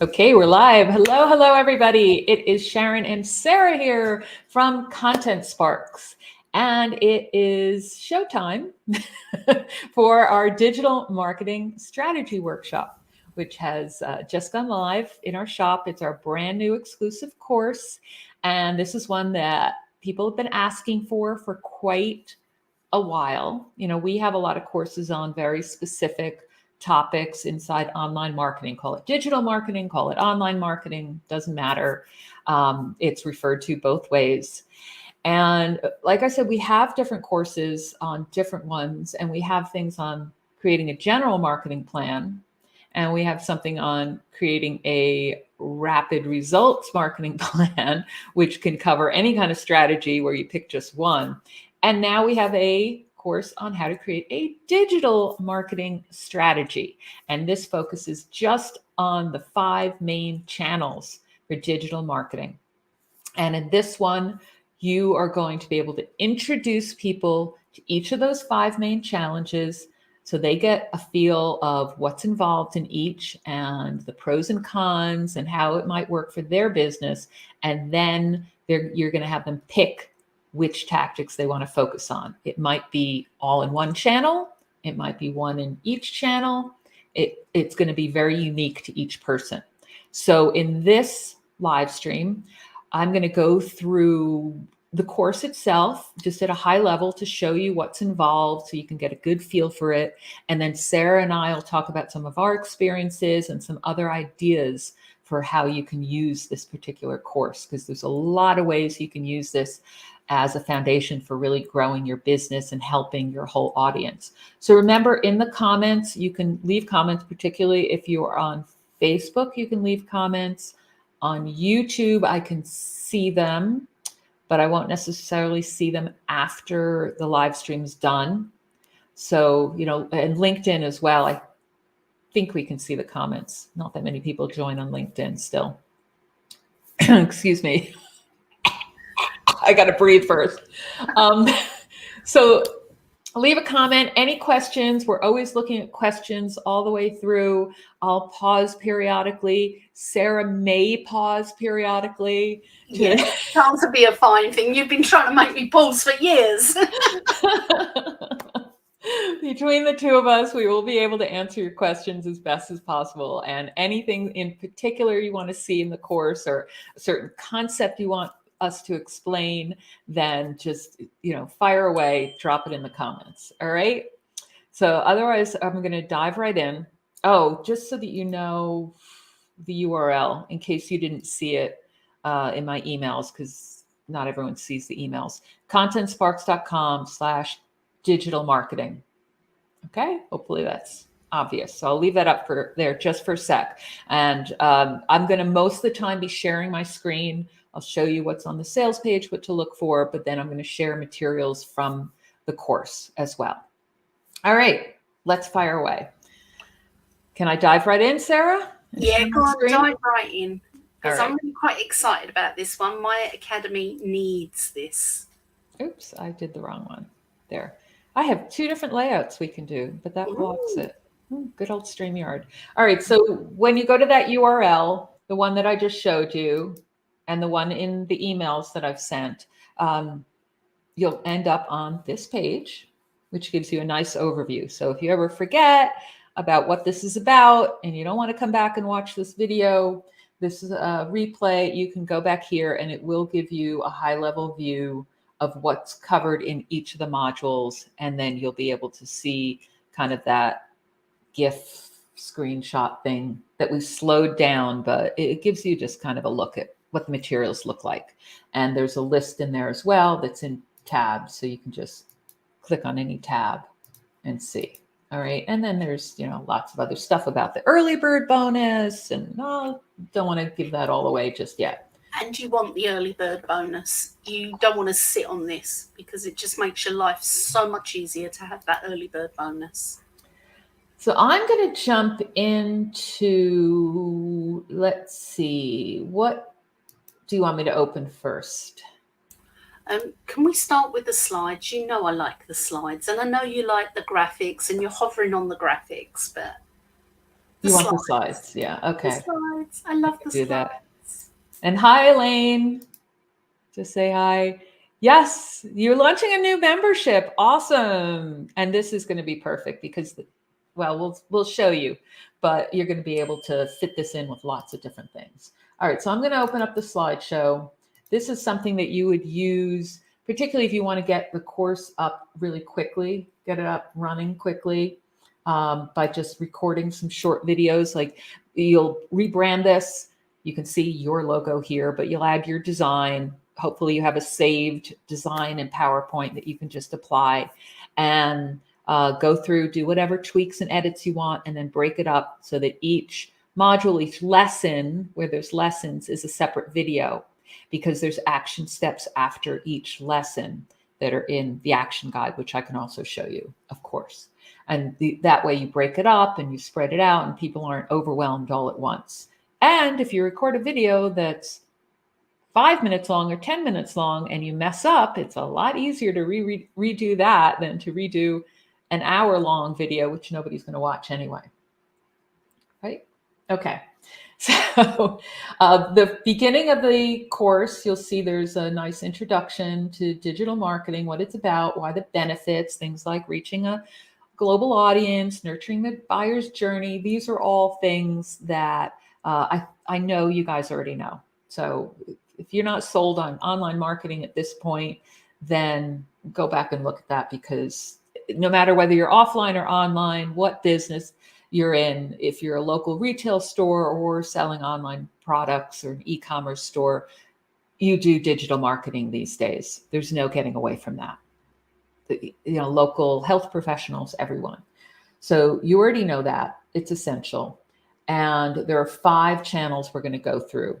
Okay, we're live. Hello, hello, everybody. It is Sharon and Sarah here from Content Sparks, and it is showtime for our digital marketing strategy workshop, which has just gone live in our shop. It's our brand new exclusive course, and this is one that people have been asking for quite a while. You know, we have a lot of courses on very specific topics inside online marketing. Call it digital marketing, call it online marketing, doesn't matter. It's referred to both ways. And like I said, we have different courses on different ones, and we have things on creating a general marketing plan, and we have something on creating a rapid results marketing plan, which can cover any kind of strategy where you pick just one. And now we have a course on how to create a digital marketing strategy. And this focuses just on the 5 main channels for digital marketing. And in this one, you are going to be able to introduce people to each of those 5 main challenges so they get a feel of what's involved in each and the pros and cons and how it might work for their business. And then you're going to have them pick which tactics they want to focus on. It might be all in one channel. It might be one in each channel. It's going to be very unique to each person. So in this live stream, I'm going to go through the course itself, just at a high level to show you what's involved so you can get a good feel for it. And then Sarah and I will talk about some of our experiences and some other ideas for how you can use this particular course, because there's a lot of ways you can use this as a foundation for really growing your business and helping your whole audience. So remember, in the comments, you can leave comments, particularly if you are on Facebook, you can leave comments. On YouTube, I can see them, but I won't necessarily see them after the live stream's done. So, you know, and LinkedIn as well, I think we can see the comments. Not that many people join on LinkedIn still. Excuse me. I got to breathe first. So leave a comment. Any questions? We're always looking at questions all the way through. I'll pause periodically. Sarah may pause periodically. Yeah, sounds to be a fine thing. You've been trying to make me pause for years. Between the two of us, we will be able to answer your questions as best as possible. And anything in particular you want to see in the course or a certain concept you want us to explain, then just, you know, fire away, drop it in the comments. All right. So otherwise, I'm going to dive right in. Oh, just so that you know the URL in case you didn't see it in my emails, because not everyone sees the emails. contentsparks.com/digital marketing. Okay, hopefully that's obvious. So I'll leave that up for there just for a sec. And I'm going to most of the time be sharing my screen. I'll show you what's on the sales page, what to look for, but then I'm going to share materials from the course as well. All right, let's fire away. Can I dive right in, Sarah? Yeah, go on, dive right in. Because I'm really quite excited about this one. My academy needs this. Oops, I did the wrong one. There. I have 2 different layouts we can do, but that blocks it. Good old StreamYard. All right, so when you go to that URL, the one that I just showed you, and the one in the emails that I've sent, you'll end up on this page, which gives you a nice overview. So if you ever forget about what this is about and you don't want to come back and watch this video, this is a replay, you can go back here and it will give you a high-level view of what's covered in each of the modules. And then you'll be able to see kind of that GIF screenshot thing that we slowed down, but it gives you just kind of a look at what the materials look like. And there's a list in there as well that's in tabs. So you can just click on any tab and see. All right. And then there's, you know, lots of other stuff about the early bird bonus, and don't want to give that all away just yet. And you want the early bird bonus. You don't want to sit on this because it just makes your life so much easier to have that early bird bonus. So I'm going to jump into, let's see, what do you want me to open first? Can we start with the slides? You know I like the slides, and I know you like the graphics, and you're hovering on the graphics, but You want the slides? Yeah. Okay. The slides. I love the Do slides. that. And hi, Elaine. Just say hi. Yes, you're launching a new membership. Awesome. And this is going to be perfect because, well, we'll show you, but you're going to be able to fit this in with lots of different things. All right, so I'm going to open up the slideshow. This is something that you would use, particularly if you want to get the course up really quickly, get it up running quickly by just recording some short videos. Like you'll rebrand this. You can see your logo here, but you'll add your design. Hopefully you have a saved design in PowerPoint that you can just apply and go through, do whatever tweaks and edits you want, and then break it up so that each module, each lesson where there's lessons is a separate video, because there's action steps after each lesson that are in the action guide, which I can also show you, of course. And that way you break it up and you spread it out and people aren't overwhelmed all at once. And if you record a video that's 5 minutes long or 10 minutes long and you mess up, it's a lot easier to redo that than to redo an hour-long video, which nobody's going to watch anyway. Right? Okay. So the beginning of the course, you'll see there's a nice introduction to digital marketing, what it's about, why the benefits, things like reaching a global audience, nurturing the buyer's journey. These are all things that I know you guys already know. So if you're not sold on online marketing at this point, then go back and look at that, because no matter whether you're offline or online, what business you're in, if you're a local retail store or selling online products or an e-commerce store, you do digital marketing these days. There's no getting away from that. Local health professionals, everyone. So you already know that. It's essential. And there are 5 channels we're going to go through.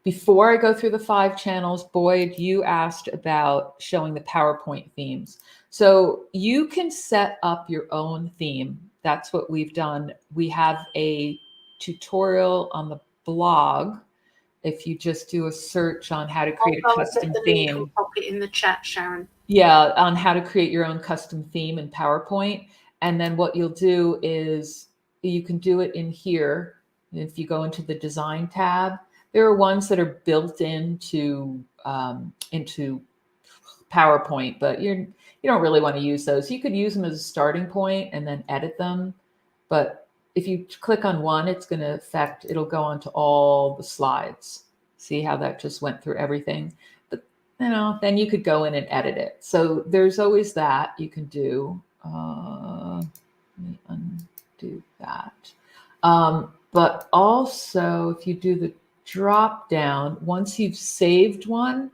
Before I go through the 5 channels, Boyd, you asked about showing the PowerPoint themes. So you can set up your own theme. That's what we've done. We have a tutorial on the blog. If you just do a search on how to create a custom theme. I'll pop it in the chat, Sharon. Yeah, on how to create your own custom theme in PowerPoint. And then what you'll do is you can do it in here. If you go into the design tab, there are ones that are built into PowerPoint, but you don't really want to use those. You could use them as a starting point and then edit them. But if you click on one, it'll go onto all the slides. See how that just went through everything? But then you could go in and edit it. So there's always that you can do. Let me undo that. But also, if you do the drop down, once you've saved one,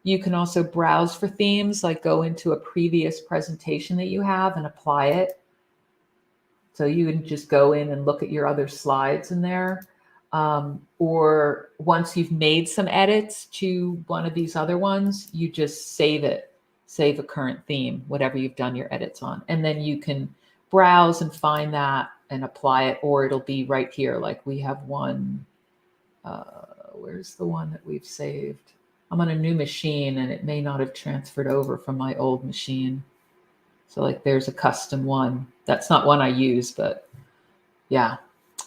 you can also browse for themes, like go into a previous presentation that you have and apply it. So you can just go in and look at your other slides in there. Or once you've made some edits to one of these other ones, you just save it, save a current theme, whatever you've done your edits on. And then you can browse and find that and apply it, or it'll be right here. Like we have one, where's the one that we've saved? I'm on a new machine and it may not have transferred over from my old machine. So like there's a custom one. That's not one I use, but yeah.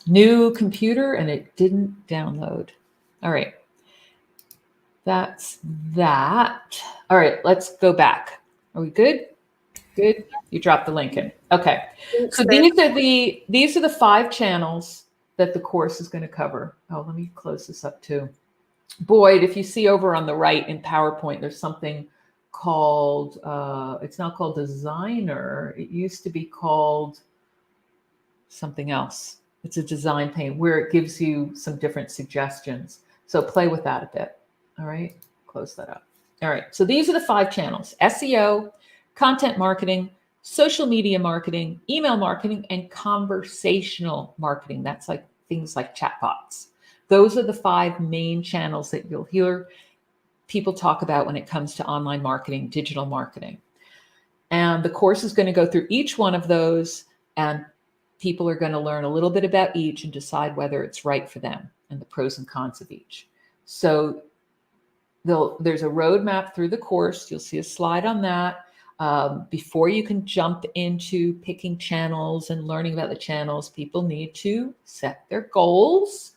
New computer and it didn't download. All right. That's that. All right, let's go back. Are we good? Good. You dropped the link in. Okay. So these are the 5 channels that the course is going to cover. Oh, let me close this up too. Boyd, if you see over on the right in PowerPoint, there's something called, it's not called Designer. It used to be called something else. It's a design pane where it gives you some different suggestions. So play with that a bit. All right, close that up. All right, so these are the 5 channels: SEO, content marketing, social media marketing, email marketing, and conversational marketing. That's like things like chatbots. Those are the 5 main channels that you'll hear people talk about when it comes to online marketing, digital marketing. And the course is going to go through each one of those, and people are going to learn a little bit about each and decide whether it's right for them and the pros and cons of each. So there's a roadmap through the course. You'll see a slide on that. Before you can jump into picking channels and learning about the channels, people need to set their goals,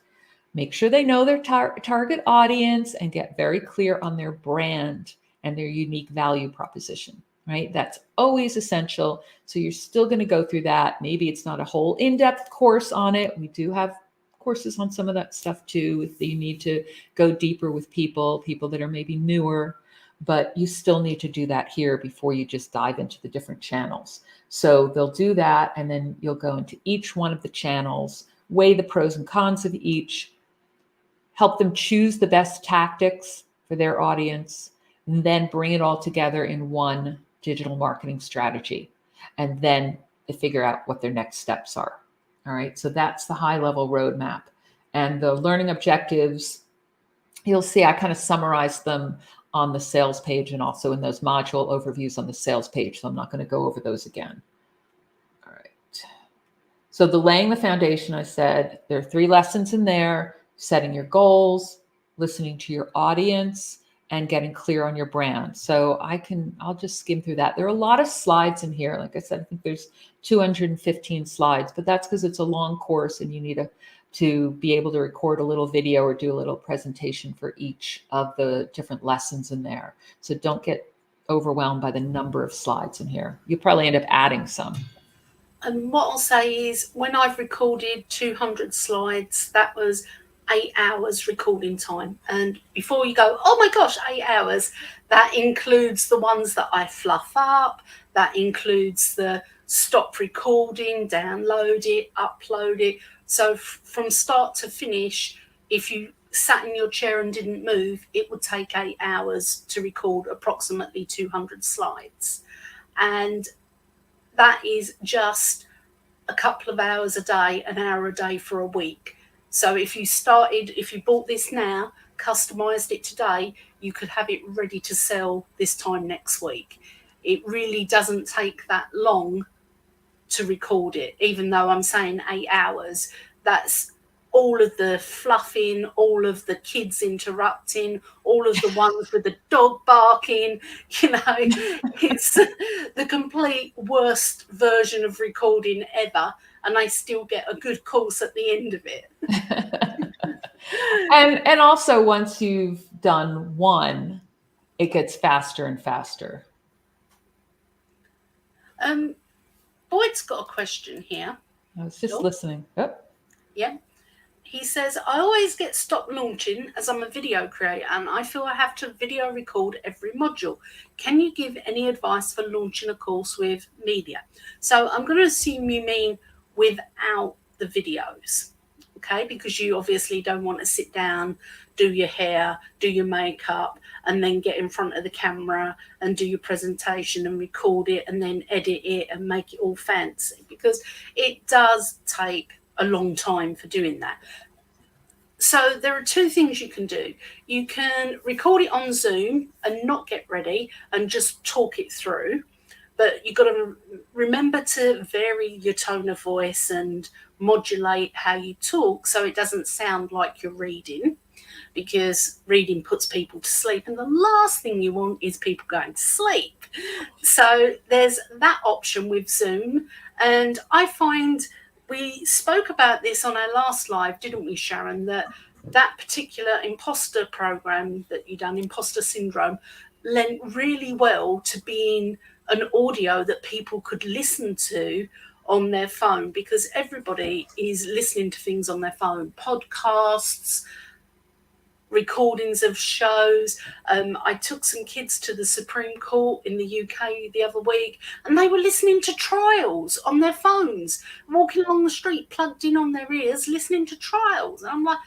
make sure they know their target audience, and get very clear on their brand and their unique value proposition, right? That's always essential. So you're still going to go through that. Maybe it's not a whole in-depth course on it. We do have courses on some of that stuff too. If you need to go deeper with people that are maybe newer, but you still need to do that here before you just dive into the different channels. So they'll do that, and then you'll go into each one of the channels, weigh the pros and cons of each, help them choose the best tactics for their audience, and then bring it all together in one digital marketing strategy. And then they figure out what their next steps are. All right, so that's the high level roadmap. And the learning objectives, you'll see I kind of summarized them on the sales page and also in those module overviews on the sales page. So I'm not going to go over those again. All right. So the laying the foundation, I said, there are 3 lessons in there: setting your goals, listening to your audience, and getting clear on your brand. So I'll just skim through that. There are a lot of slides in here. Like I said, I think there's 215 slides, but that's because it's a long course and you need to be able to record a little video or do a little presentation for each of the different lessons in there. So don't get overwhelmed by the number of slides in here. You'll probably end up adding some. And what I'll say is, when I've recorded 200 slides, that was 8 hours recording time. And before you go, oh my gosh, 8 hours, that includes the ones that I fluff up, that includes the stop recording, download it, upload it. So from start to finish, if you sat in your chair and didn't move, it would take 8 hours to record approximately 200 slides. And that is just a couple of hours a day, an hour a day for a week. So if you bought this now, customized it today, you could have it ready to sell this time next week. It really doesn't take that long to record it, even though I'm saying 8 hours. That's all of the fluffing, all of the kids interrupting, all of the ones with the dog barking, it's the complete worst version of recording ever. And I still get a good course at the end of it. and also once you've done one, it gets faster and faster. Boyd's got a question here. I was just listening. Oh. Yeah. He says, I always get stopped launching as I'm a video creator and I feel I have to video record every module. Can you give any advice for launching a course with media? So I'm going to assume you mean without the videos, okay? Because you obviously don't want to sit down, do your hair, do your makeup, and then get in front of the camera and do your presentation and record it and then edit it and make it all fancy, because it does take a long time for doing that. So there are 2 things you can do. You can record it on Zoom and not get ready and just talk it through, but you've got to remember to vary your tone of voice and modulate how you talk so it doesn't sound like you're reading, because reading puts people to sleep and the last thing you want is people going to sleep. So there's that option with Zoom. And I find, we spoke about this on our last live, didn't we, Sharon, that particular imposter program that you done, imposter syndrome, lent really well to being an audio that people could listen to on their phone, because everybody is listening to things on their phone, podcasts, recordings of shows. I took some kids to the Supreme Court in the UK the other week, and they were listening to trials on their phones, walking along the street, plugged in on their ears, listening to trials. And I'm like,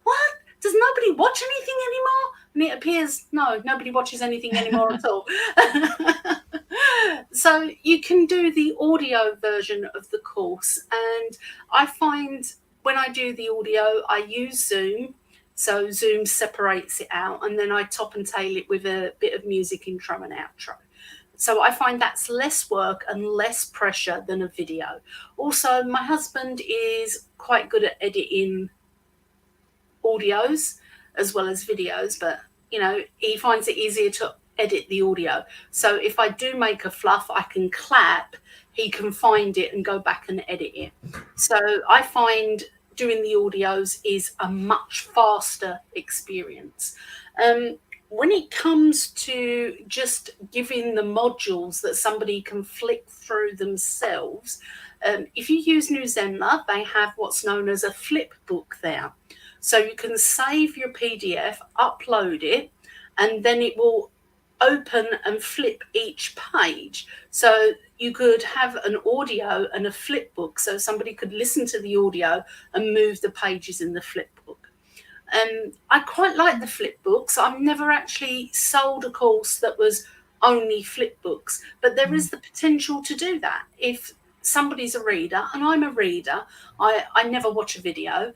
what? Does nobody watch anything anymore? And it appears, no, nobody watches anything anymore at all. So you can do the audio version of the course. And I find when I do the audio, I use Zoom. So Zoom separates it out, and then I top and tail it with a bit of music, intro and outro. So I find that's less work and less pressure than a video. Also, my husband is quite good at editing audios as well as videos, but he finds it easier to edit the audio. So if I do make a fluff, I can clap, he can find it and go back and edit it. So I find doing the audios is a much faster experience. When it comes to just giving the modules that somebody can flick through themselves, if you use New Zenler, they have what's known as a flip book there. So you can save your PDF, upload it, and then it will open and flip each page. So you could have an audio and a flip book, so somebody could listen to the audio and move the pages in the flip book. I quite like the flip books. I've never actually sold a course that was only flip books, but there is the potential to do that. If somebody's a reader, and I'm a reader, I never watch a video.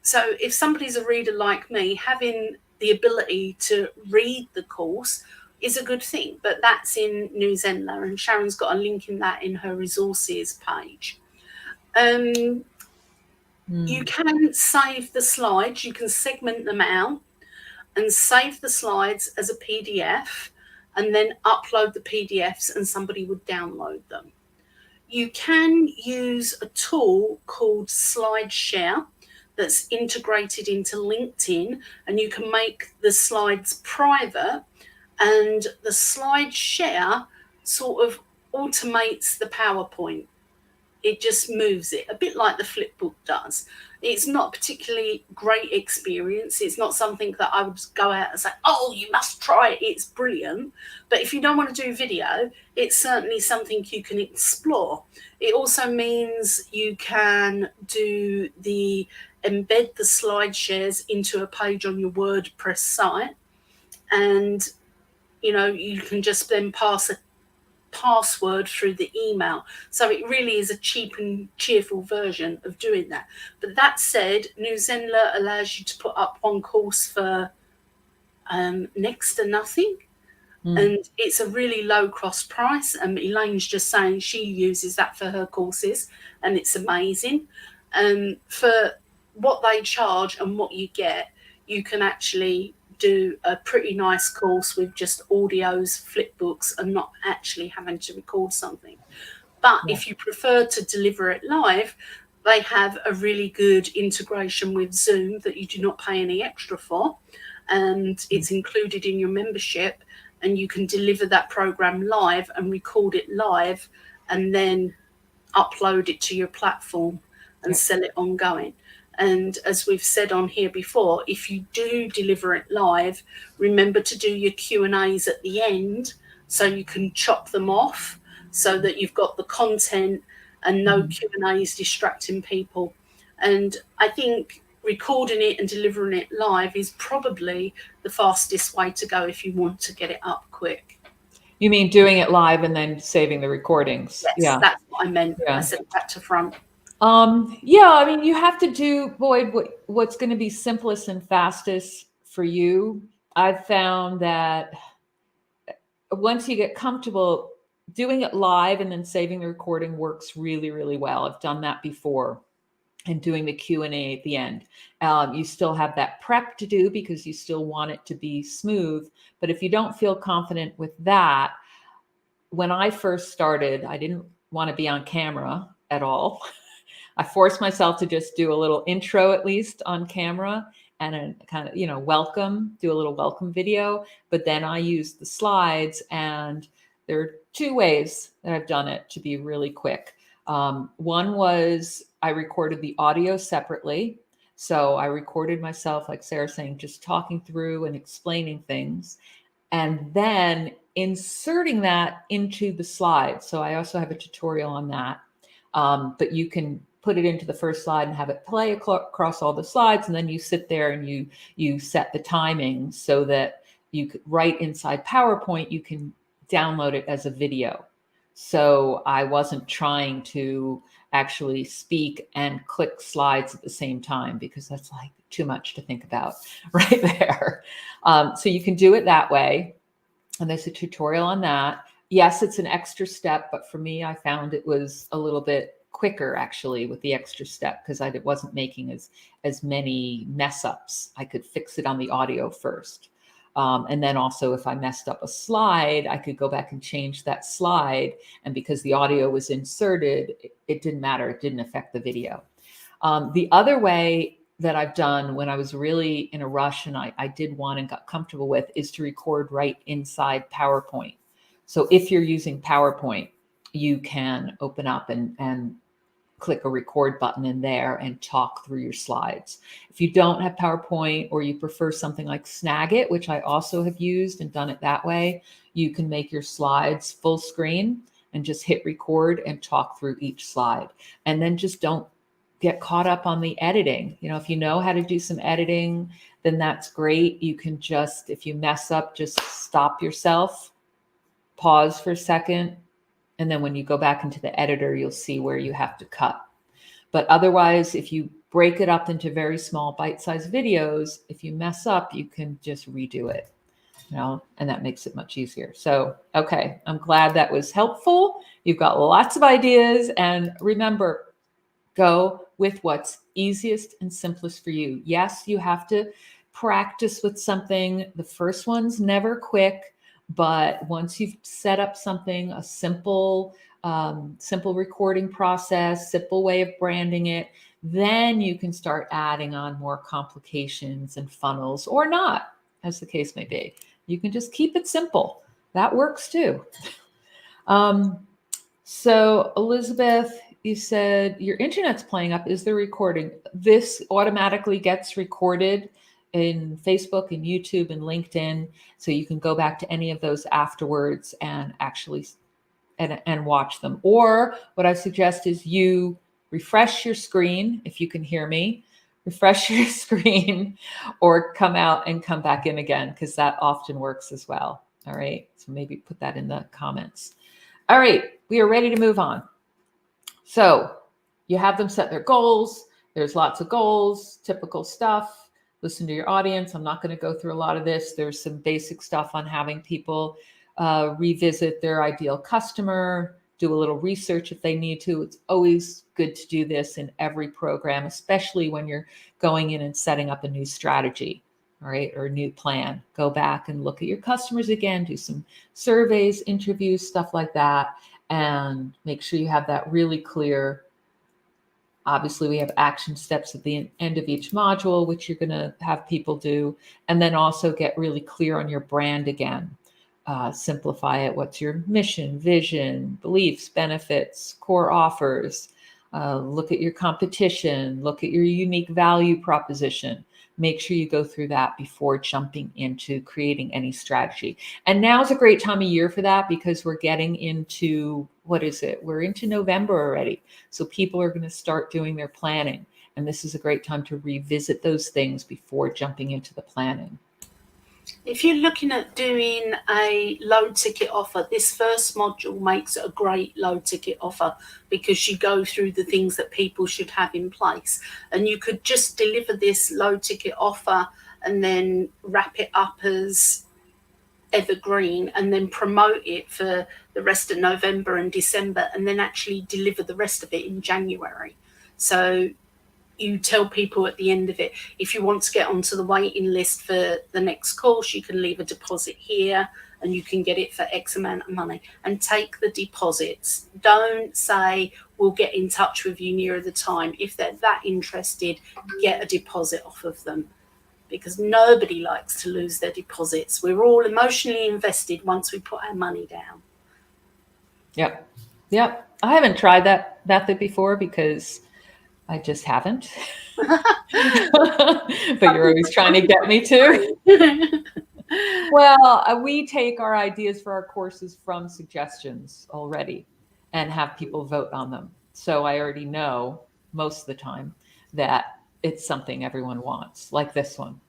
So if somebody's a reader like me, having the ability to read the course is a good thing, but that's in New Zenler, and Sharon's got a link in that in her resources page. You can save the slides, you can segment them out and save the slides as a PDF and then upload the PDFs and somebody would download them. You can use a tool called SlideShare that's integrated into LinkedIn, and you can make the slides private, and the SlideShare sort of automates the PowerPoint. It just moves it, a bit like the flipbook does. It's not a particularly great experience. It's not something that I would go out and say, oh, you must try it, it's brilliant. But if you don't want to do video, it's certainly something you can explore. It also means you can embed the slide shares into a page on your WordPress site. And, you can just then pass a password through the email. So it really is a cheap and cheerful version of doing that. But that said, New Zenler allows you to put up one course for next to nothing. And it's a really low cost price. And Elaine's just saying she uses that for her courses, and it's amazing. For what they charge and what you get, you can actually do a pretty nice course with just audios, flip books, and not actually having to record something. But if you prefer to deliver it live, they have a really good integration with Zoom that you do not pay any extra for, and it's included in your membership, and you can deliver that program live and record it live and then upload it to your platform and sell it ongoing. And as we've said on here before, if you do deliver it live, remember to do your Q&As at the end so you can chop them off so that you've got the content and no Q&As distracting people. And I think recording it and delivering it live is probably the fastest way to go if you want to get it up quick. You mean doing it live and then saving the recordings? Yes, that's what I meant. I said back to front. I mean, you have to do, Boyd, what's going to be simplest and fastest for you. I've found that once you get comfortable, doing it live and then saving the recording works really, really well. I've done that before, and doing the Q&A at the end. You still have that prep to do because you still want it to be smooth. But if you don't feel confident with that, when I first started, I didn't want to be on camera at all. I forced myself to just do a little intro, at least on camera, and a kind of, do a little welcome video. But then I used the slides, and there are two ways that I've done it to be really quick. One was I recorded the audio separately. So I recorded myself, like Sarah saying, just talking through and explaining things, and then inserting that into the slides. So I also have a tutorial on that. But you can put it into the first slide and have it play across all the slides. And then you sit there and you set the timing so that you could, right inside PowerPoint, you can download it as a video. So I wasn't trying to actually speak and click slides at the same time, because that's like too much to think about right there. So you can do it that way. And there's a tutorial on that. Yes, it's an extra step, but for me, I found it was a little bit quicker actually with the extra step, because I wasn't making as many mess ups. I could fix it on the audio first. And then also if I messed up a slide, I could go back and change that slide. And because the audio was inserted, it didn't matter. It didn't affect the video. The other way that I've done when I was really in a rush and I did one and got comfortable with is to record right inside PowerPoint. So if you're using PowerPoint, you can open up and click a record button in there and talk through your slides. If you don't have PowerPoint or you prefer something like Snagit, which I also have used and done it that way, you can make your slides full screen and just hit record and talk through each slide. And then just don't get caught up on the editing. You know, if you know how to do some editing, then that's great. You can just, if you mess up, just stop yourself, pause for a second, and then when you go back into the editor, you'll see where you have to cut. But otherwise, if you break it up into very small bite-sized videos, if you mess up, you can just redo it, you know, and that makes it much easier. So, okay, I'm glad that was helpful. You've got lots of ideas, and remember, go with what's easiest and simplest for you. Yes, you have to practice with something. The first one's never quick. But once you've set up something, a simple recording process, simple way of branding it, then you can start adding on more complications and funnels, or not, as the case may be. You can just keep it simple. That works too. So Elizabeth, you said your internet's playing up. Is the recording? This automatically gets recorded in Facebook and YouTube and LinkedIn. So you can go back to any of those afterwards and actually and watch them. Or what I suggest is you refresh your screen, if you can hear me, refresh your screen, or come out and come back in again, because that often works as well. All right. So maybe put that in the comments. All right. We are ready to move on. So you have them set their goals. There's lots of goals, typical stuff. Listen to your audience. I'm not going to go through a lot of this. There's some basic stuff on having people revisit their ideal customer, do a little research if they need to. It's always good to do this in every program, especially when you're going in and setting up a new strategy, all right, or a new plan. Go back and look at your customers again, do some surveys, interviews, stuff like that, and make sure you have that really clear. Obviously, we have action steps at the end of each module, which you're going to have people do. And then also get really clear on your brand again. Simplify it. What's your mission, vision, beliefs, benefits, core offers? Look at your competition. Look at your unique value proposition. Make sure you go through that before jumping into creating any strategy. And now's a great time of year for that, because we're getting into, what is it? We're into November already. So people are going to start doing their planning. And this is a great time to revisit those things before jumping into the planning. If you're looking at doing a low ticket offer, this first module makes it a great low ticket offer, because you go through the things that people should have in place. And you could just deliver this low ticket offer and then wrap it up as evergreen and then promote it for the rest of November and December, and then actually deliver the rest of it in January. So you tell people at the end of it, if you want to get onto the waiting list for the next course, you can leave a deposit here and you can get it for X amount of money, and take the deposits. Don't say we'll get in touch with you nearer the time. If they're that interested, get a deposit off of them, because nobody likes to lose their deposits. We're all emotionally invested once we put our money down. Yep. I haven't tried that method before because I just haven't. But you're always trying to get me to. Well, we take our ideas for our courses from suggestions already and have people vote on them. So I already know most of the time that it's something everyone wants, like this one.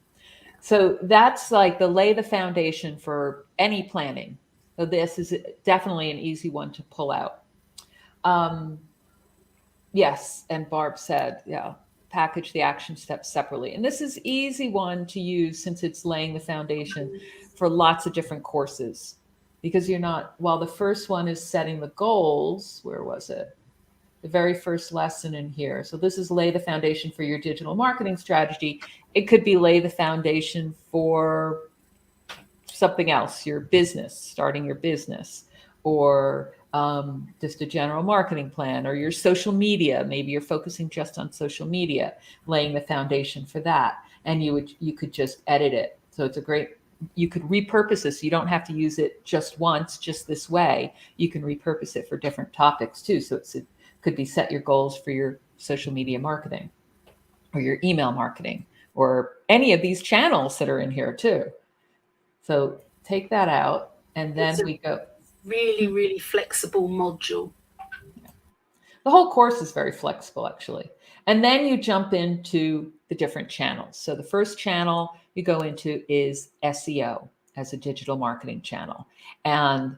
So that's like lay the foundation for any planning. So this is definitely an easy one to pull out. Yes, and Barb said, yeah, package the action steps separately. And this is easy one to use since it's laying the foundation for lots of different courses, because you're not, while the first one is setting the goals, where was it? The very first lesson in here. So this is lay the foundation for your digital marketing strategy. It could be lay the foundation for something else, your business, starting your business, or just a general marketing plan, or your social media. Maybe you're focusing just on social media, laying the foundation for that. And you could just edit it. So it's a great, you could repurpose this. You don't have to use it just once, just this way. You can repurpose it for different topics too. So it could be set your goals for your social media marketing or your email marketing or any of these channels that are in here too. So take that out, and then we go. Really, really flexible module. The whole course is very flexible, actually. And then you jump into the different channels. So the first channel you go into is SEO as a digital marketing channel. And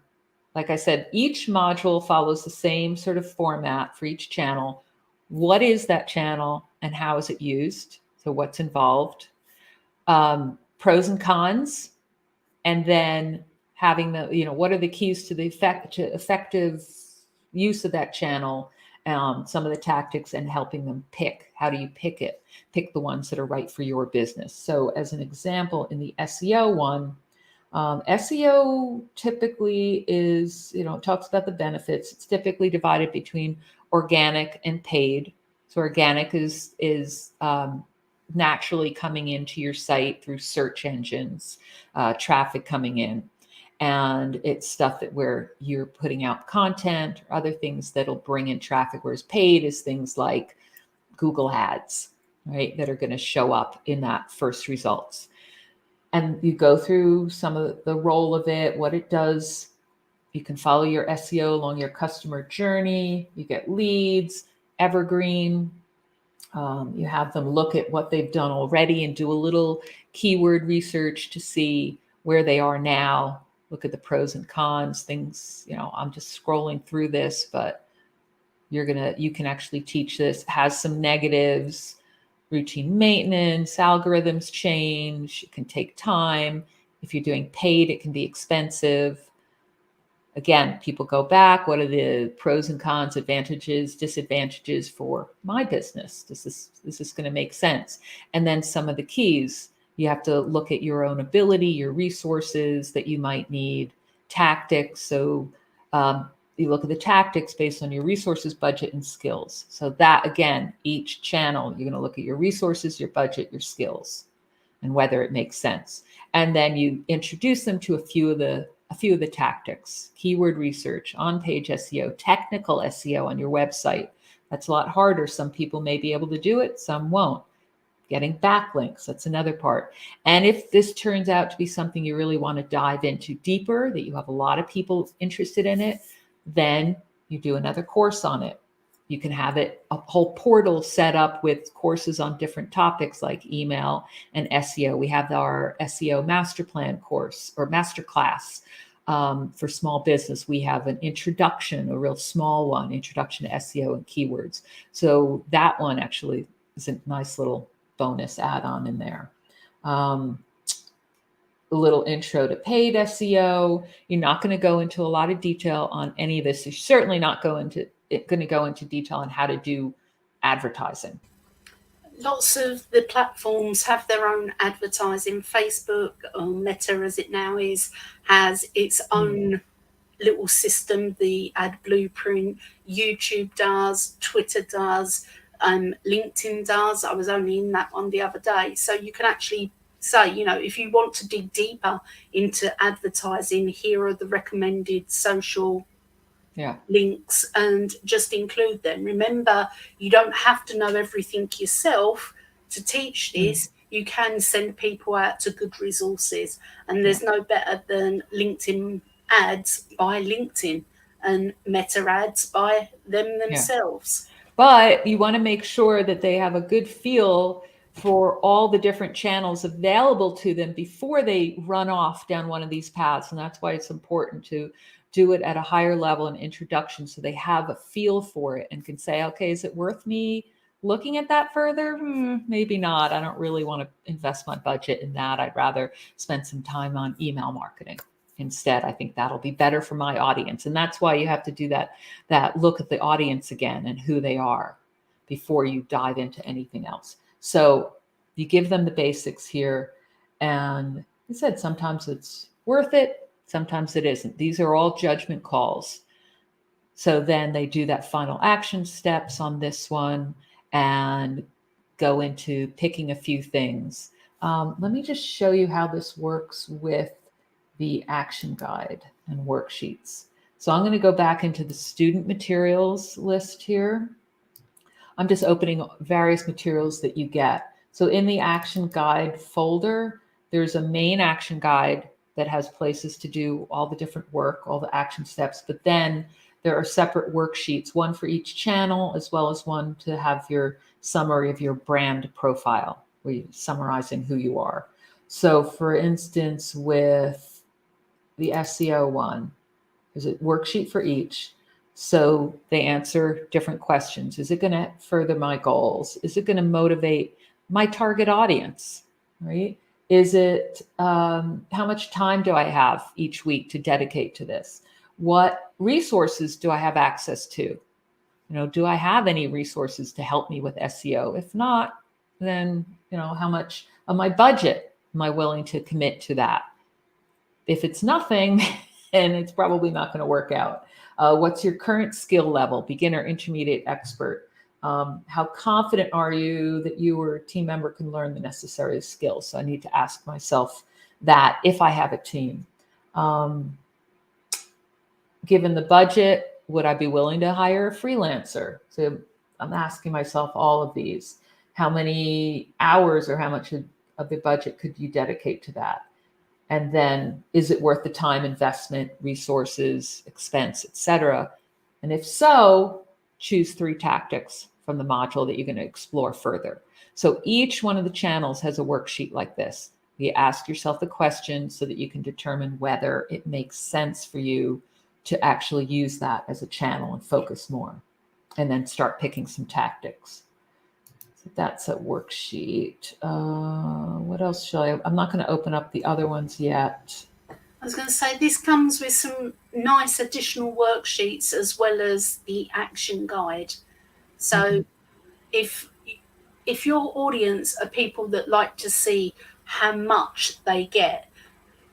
like I said, each module follows the same sort of format for each channel. What is that channel and how is it used? So what's involved? Pros and cons, and then having what are the keys to the effective use of that channel, some of the tactics, and helping them pick. How do you pick the ones that are right for your business? So as an example, in the SEO one, SEO typically is, it talks about the benefits. It's typically divided between organic and paid. So organic is naturally coming into your site through search engines, traffic coming in. And it's stuff that where you're putting out content or other things that'll bring in traffic, whereas paid is things like Google ads, right, that are going to show up in that first results. And you go through some of the role of it, what it does. You can follow your SEO along your customer journey. You get leads, evergreen. You have them look at what they've done already and do a little keyword research to see where they are now. Look at the pros and cons, things, I'm just scrolling through this, but you can actually teach this. It has some negatives, routine maintenance, algorithms change. It can take time. If you're doing paid, it can be expensive. Again, people go back. What are the pros and cons, advantages, disadvantages for my business? Is this going to make sense? And then some of the keys. You have to look at your own ability, your resources that you might need, tactics. So you look at the tactics based on your resources, budget, and skills. So that, again, each channel, you're going to look at your resources, your budget, your skills, and whether it makes sense. And then you introduce them to a few of the tactics: keyword research, on-page SEO, technical SEO on your website. That's a lot harder. Some people may be able to do it, some won't. Getting backlinks, that's another part. And if this turns out to be something you really want to dive into deeper, that you have a lot of people interested in it, then you do another course on it. You can have a whole portal set up with courses on different topics like email and SEO. We have our SEO master plan course or masterclass for small business. We have an introduction, a real small one, introduction to SEO and keywords. So that one actually is a nice little bonus add-on in there. A little intro to paid SEO. You're not going to go into a lot of detail on any of this. You're certainly not going to go into detail on how to do advertising. Lots of the platforms have their own advertising. Facebook, or Meta as it now is, has its own little system, the ad blueprint. YouTube does, Twitter does, LinkedIn does. I was only in that one the other day. So you can actually say, if you want to dig deeper into advertising, here are the recommended social links, and just include them. Remember, you don't have to know everything yourself to teach this. You can send people out to good resources, and there's no better than LinkedIn ads by LinkedIn and Meta ads by them themselves. But you want to make sure that they have a good feel for all the different channels available to them before they run off down one of these paths. And that's why it's important to do it at a higher level, an introduction, so they have a feel for it and can say, okay, is it worth me looking at that further? Maybe not. I don't really want to invest my budget in that. I'd rather spend some time on email marketing instead. I think that'll be better for my audience. And that's why you have to do that look at the audience again and who they are before you dive into anything else. So you give them the basics here. And I said, sometimes it's worth it. Sometimes it isn't. These are all judgment calls. So then they do that final action steps on this one and go into picking a few things. Let me just show you how this works with the action guide and worksheets. So I'm going to go back into the student materials list here. I'm just opening various materials that you get. So in the action guide folder, there's a main action guide that has places to do all the different work, all the action steps, but then there are separate worksheets, one for each channel, as well as one to have your summary of your brand profile, where you're summarizing who you are. So for instance, with the SEO one, there's a worksheet for each. So they answer different questions. Is it going to further my goals? Is it going to motivate my target audience, right? Is it, how much time do I have each week to dedicate to this? What resources do I have access to? You know, do I have any resources to help me with SEO? If not, then, you know, how much of my budget am I willing to commit to that? If it's nothing, and it's probably not going to work out. What's your current skill level, beginner, intermediate, expert? How confident are you that you or a team member can learn the necessary skills? So I need to ask myself that if I have a team. Given the budget, would I be willing to hire a freelancer? So I'm asking myself all of these. How many hours or how much of the budget could you dedicate to that? And then, is it worth the time, investment, resources, expense, etc.? And if so, choose 3 tactics from the module that you're going to explore further. So each one of the channels has a worksheet like this. You ask yourself the question so that you can determine whether it makes sense for you to actually use that as a channel and focus more, and then start picking some tactics. So that's a worksheet. What else shall I? I'm not going to open up the other ones yet. I was going to say this comes with some nice additional worksheets as well as the action guide. So if your audience are people that like to see how much they get,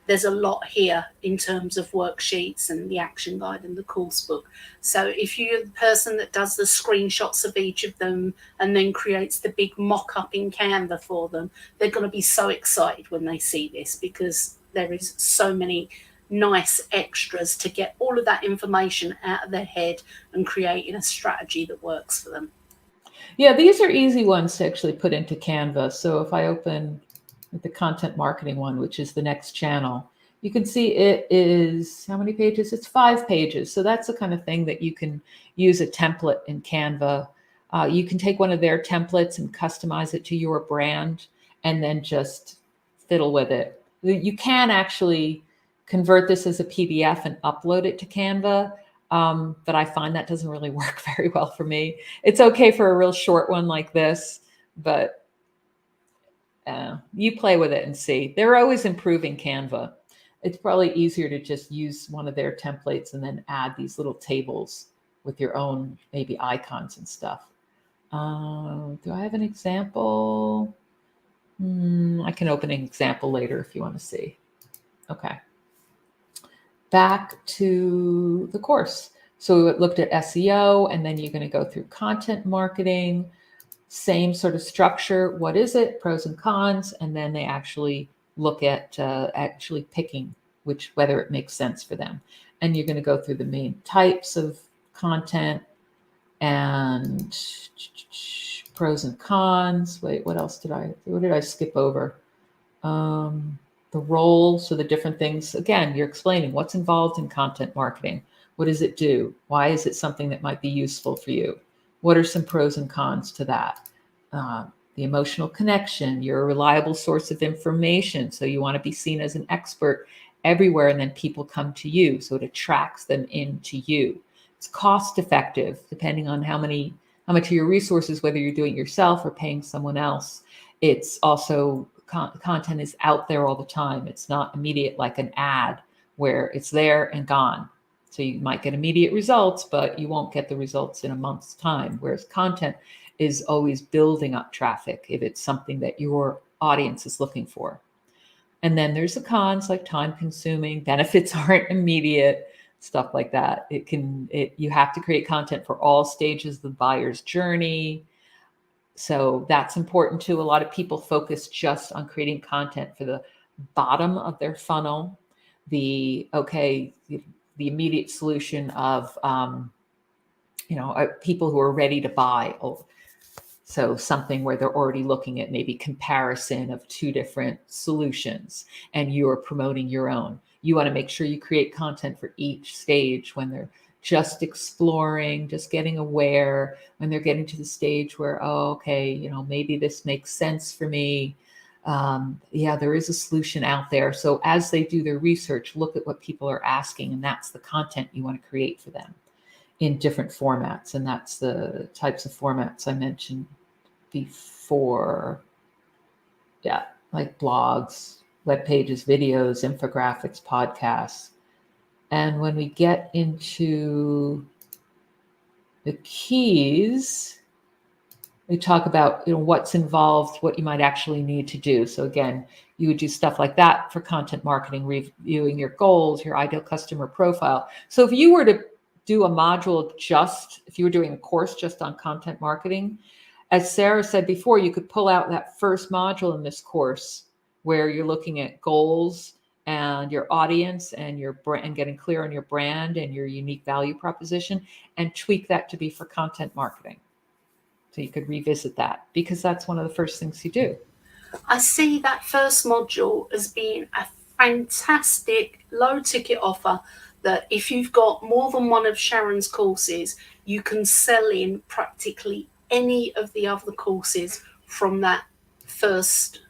there's a lot here in terms of worksheets and the action guide and the course book. So if you're the person that does the screenshots of each of them and then creates the big mock-up in Canva for them, they're going to be so excited when they see this, because there is so many nice extras to get all of that information out of their head and creating a strategy that works for them. Yeah, these are easy ones to actually put into Canva. So if I open the content marketing one, which is the next channel, you can see it is, how many pages? It's 5 pages. So that's the kind of thing that you can use a template in Canva. You can take one of their templates and customize it to your brand and then just fiddle with it. You can actually convert this as a PDF and upload it to Canva. But I find that doesn't really work very well for me. It's okay for a real short one like this, but you play with it and see. They're always improving Canva. It's probably easier to just use one of their templates and then add these little tables with your own maybe icons and stuff. Do I have an example? I can open an example later if you want to see. Okay. Back to the course. So we looked at SEO, and then you're going to go through content marketing. Same sort of structure. What is it? Pros and cons. And then they actually look at actually picking whether it makes sense for them. And you're going to go through the main types of content and pros and cons. Wait, what did I skip over? The role. So the different things, again, you're explaining what's involved in content marketing. What does it do? Why is it something that might be useful for you? What are some pros and cons to that? The emotional connection, you're a reliable source of information. So you want to be seen as an expert everywhere, and then people come to you. So it attracts them into you. It's cost effective, depending on how much of your resources, whether you're doing it yourself or paying someone else. It's also content is out there all the time. It's not immediate like an ad where it's there and gone. So you might get immediate results, but you won't get the results in a month's time. Whereas content is always building up traffic if it's something that your audience is looking for. And then there's the cons, like time consuming, benefits aren't immediate, stuff like that. You have to create content for all stages of the buyer's journey. So that's important too. A lot of people focus just on creating content for the bottom of their funnel, the immediate solution of, people who are ready to buy. So something where they're already looking at maybe comparison of two different solutions and you're promoting your own. You want to make sure you create content for each stage when they're just exploring, just getting aware, when they're getting to the stage where, maybe this makes sense for me. There is a solution out there. So as they do their research, look at what people are asking, and that's the content you want to create for them in different formats. And that's the types of formats I mentioned before. Yeah, like blogs, web pages, videos, infographics, podcasts. And when we get into the keys, we talk about what's involved, what you might actually need to do. So again, you would do stuff like that for content marketing, reviewing your goals, your ideal customer profile. So if you were to do a module if you were doing a course just on content marketing, as Sarah said before, you could pull out that first module in this course where you're looking at goals and your audience and your brand, and getting clear on your brand and your unique value proposition, and tweak that to be for content marketing. So you could revisit that, because that's one of the first things you do. I see that first module as being a fantastic low ticket offer that if you've got more than one of Sharon's courses, you can sell in practically any of the other courses from that first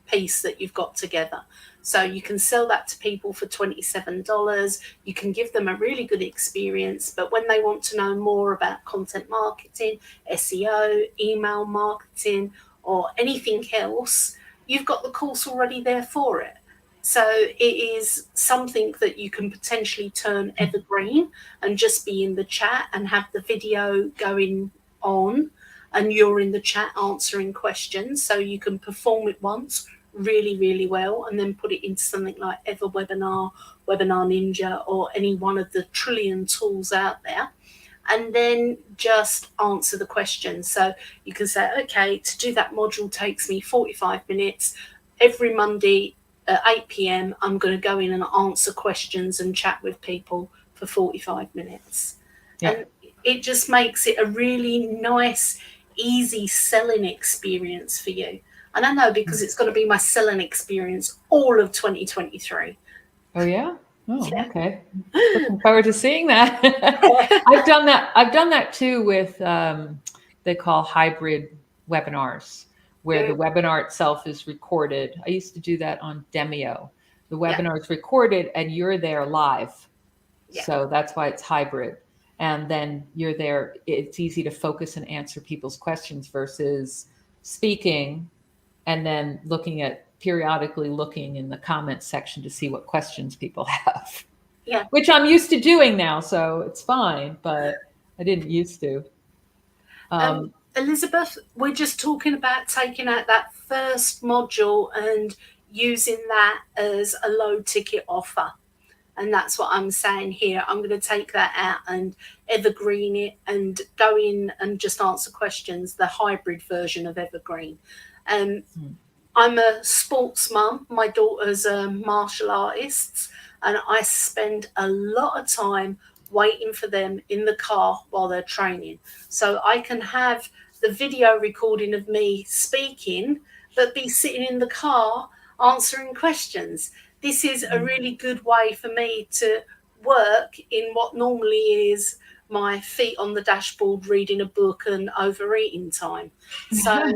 piece that you've got together. So you can sell that to people for $27. You can give them a really good experience, but when they want to know more about content marketing, SEO, email marketing, or anything else, you've got the course already there for it. So it is something that you can potentially turn evergreen and just be in the chat and have the video going on and you're in the chat answering questions. So you can perform it once really, really well and then put it into something like Webinar Ninja, or any one of the trillion tools out there, and then just answer the questions. So you can say, okay, to do that module takes me 45 minutes. Every Monday at 8 p.m, I'm going to go in and answer questions and chat with people for 45 minutes. Yeah. And it just makes it a really nice, easy selling experience for you. And I know, because it's going to be my selling experience all of 2023. Oh, yeah? Oh, yeah. Okay. Looking forward to seeing that. I've done that too with, they call hybrid webinars, where the webinar itself is recorded. I used to do that on Demio. The webinar is recorded and you're there live. Yeah. So that's why it's hybrid. And then you're there. It's easy to focus and answer people's questions versus speaking and then periodically looking in the comments section to see what questions people have. Yeah. Which I'm used to doing now, so it's fine, but I didn't used to. Elizabeth, we're just talking about taking out that first module and using that as a low ticket offer. And that's what I'm saying here. I'm going to take that out and evergreen it and go in and just answer questions, the hybrid version of evergreen. I'm a sports mum. My daughter's martial artists, and I spend a lot of time waiting for them in the car while they're training. So I can have the video recording of me speaking, but be sitting in the car answering questions. This is a really good way for me to work in what normally is my feet on the dashboard reading a book and overeating time. So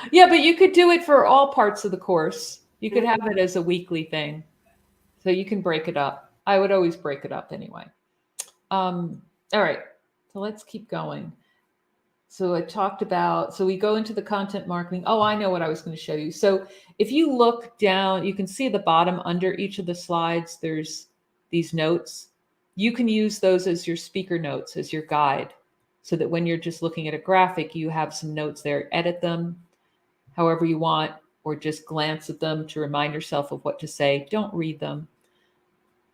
yeah, but you could do it for all parts of the course. You could have it as a weekly thing. So you can break it up. I would always break it up anyway. All right, so let's keep going. So I talked about, so we go into the content marketing. Oh, I know what I was going to show you. So if you look down, you can see at the bottom under each of the slides, there's these notes. You can use those as your speaker notes, as your guide, so that when you're just looking at a graphic, you have some notes there. Edit them however you want. or just glance at them to remind yourself of what to say. Don't read them.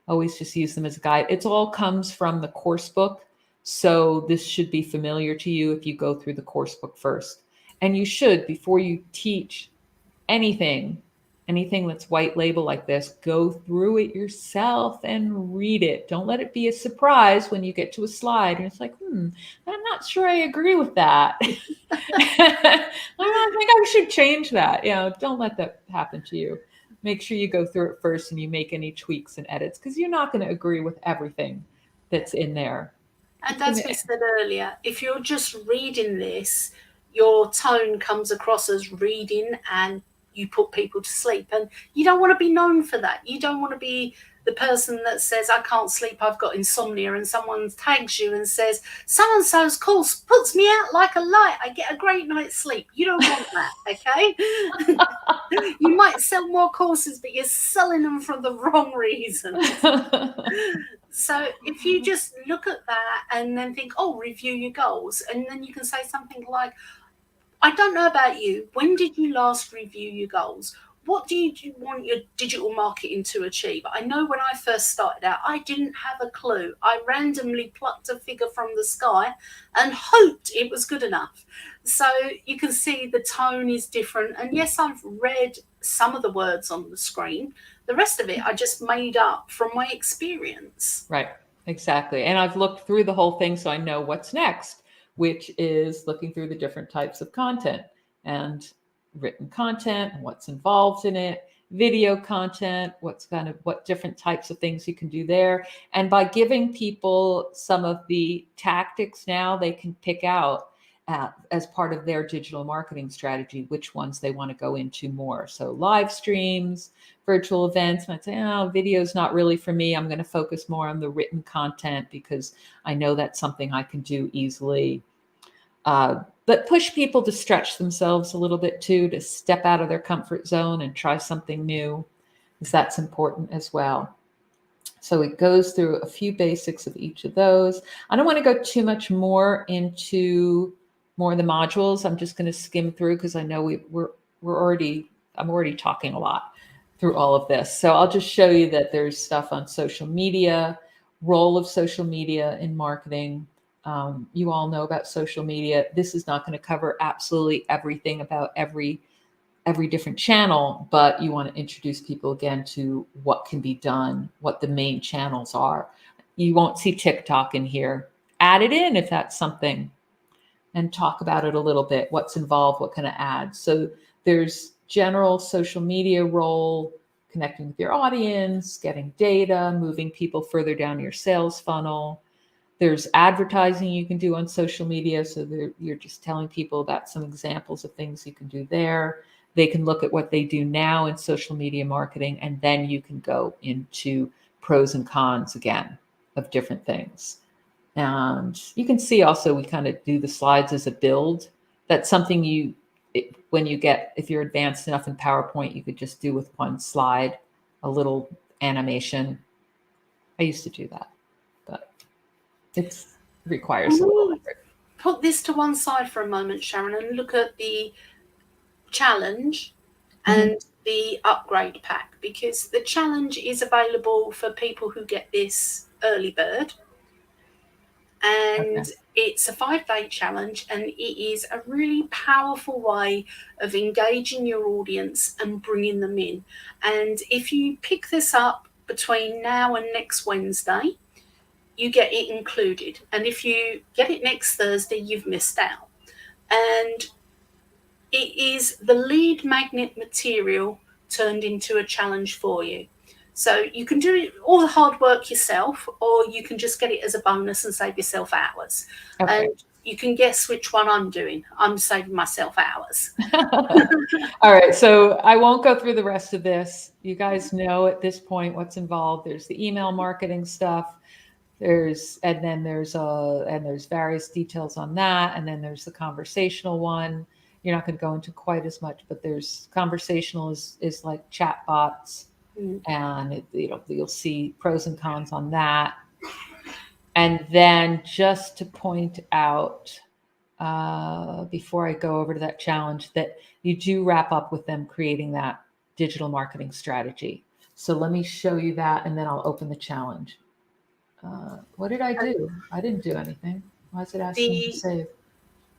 Always just use them as a guide. It all comes from the course book. So this should be familiar to you if you go through the course book first. And you should, before you teach anything that's white label like this, go through it yourself and read it. Don't let it be a surprise when you get to a slide and it's like, I'm not sure I agree with that. I think I should change that. Don't let that happen to you. Make sure you go through it first and you make any tweaks and edits, because you're not going to agree with everything that's in there. And as we said earlier, if you're just reading this, your tone comes across as reading and you put people to sleep. And you don't want to be known for that. You don't want to be the person that says, I can't sleep, I've got insomnia, and someone tags you and says, so-and-so's course puts me out like a light, I get a great night's sleep. You don't want that, okay? You might sell more courses, but you're selling them for the wrong reasons. So if you just look at that and then think, review your goals, and then you can say something like, I don't know about you, when did you last review your goals? What do you want your digital marketing to achieve? I know when I first started out, I didn't have a clue. I randomly plucked a figure from the sky and hoped it was good enough. So you can see the tone is different. And yes, I've read some of the words on the screen. The rest of it I just made up from my experience. Right, exactly. And I've looked through the whole thing, so I know what's next, which is looking through the different types of content and written content and what's involved in it, video content, what different types of things you can do there. And by giving people some of the tactics now, they can pick out as part of their digital marketing strategy, which ones they want to go into more. So live streams, virtual events, and I'd say, video's not really for me. I'm going to focus more on the written content because I know that's something I can do easily. But push people to stretch themselves a little bit too, to step out of their comfort zone and try something new, because that's important as well. So it goes through a few basics of each of those. I don't want to go too much more into more of the modules. I'm just going to skim through because I know I'm already talking a lot through all of this. So I'll just show you that there's stuff on social media, role of social media in marketing. You all know about social media. This is not going to cover absolutely everything about every different channel, but you want to introduce people again to what can be done, what the main channels are. You won't see TikTok in here. Add it in if that's something, and talk about it a little bit. What's involved, what kind of ads. So there's general social media role, connecting with your audience, getting data, moving people further down your sales funnel. There's advertising you can do on social media. So you're just telling people about some examples of things you can do there. They can look at what they do now in social media marketing, and then you can go into pros and cons again of different things. And you can see also we kind of do the slides as a build. That's something if you're advanced enough in PowerPoint, you could just do with one slide, a little animation. I used to do that, but it requires a little effort. Put this to one side for a moment, Sharon, and look at the challenge and the upgrade pack, because the challenge is available for people who get this early bird. And it's a 5-day challenge, and it is a really powerful way of engaging your audience and bringing them in. And if you pick this up between now and next Wednesday, you get it included. And if you get it next Thursday, you've missed out. And it is the lead magnet material turned into a challenge for you. So you can do all the hard work yourself, or you can just get it as a bonus and save yourself hours. Okay. And you can guess which one I'm doing. I'm saving myself hours. All right. So I won't go through the rest of this. You guys know at this point what's involved. There's the email marketing stuff. There's various details on that. And then there's the conversational one. You're not going to go into quite as much, but there's conversational is like chat bots. And you'll see pros and cons on that. And then just to point out, before I go over to that challenge, that you do wrap up with them creating that digital marketing strategy. So let me show you that, and then I'll open the challenge. What did I do? I didn't do anything. Why is it asking me to The save?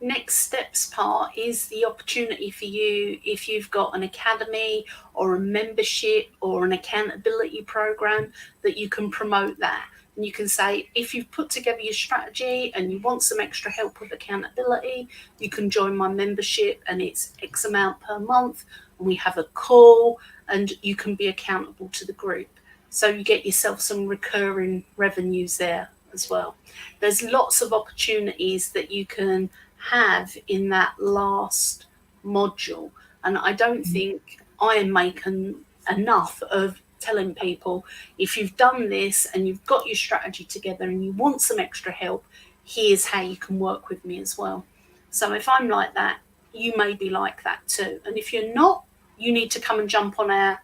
next steps part is the opportunity for you, if you've got an academy or a membership or an accountability program, that you can promote that. And you can say, if you've put together your strategy and you want some extra help with accountability, you can join my membership, and it's X amount per month, and we have a call, and you can be accountable to the group. So you get yourself some recurring revenues there as well. There's lots of opportunities that you can have in that last module. And I don't think I am making enough of telling people, if you've done this and you've got your strategy together and you want some extra help, here's how you can work with me as well. So if I'm like that, you may be like that too. And if you're not, you need to come and jump on our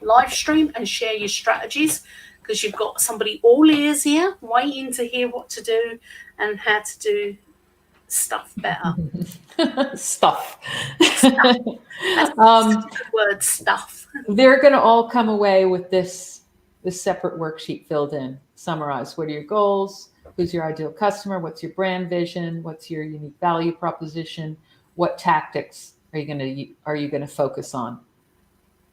live stream and share your strategies, because you've got somebody all ears here waiting to hear what to do and how to do stuff better. Stuff. That's a good word, stuff. They're going to all come away with this separate worksheet filled in. Summarize, what are your goals? Who's your ideal customer? What's your brand vision? What's your unique value proposition? What tactics are you going to focus on?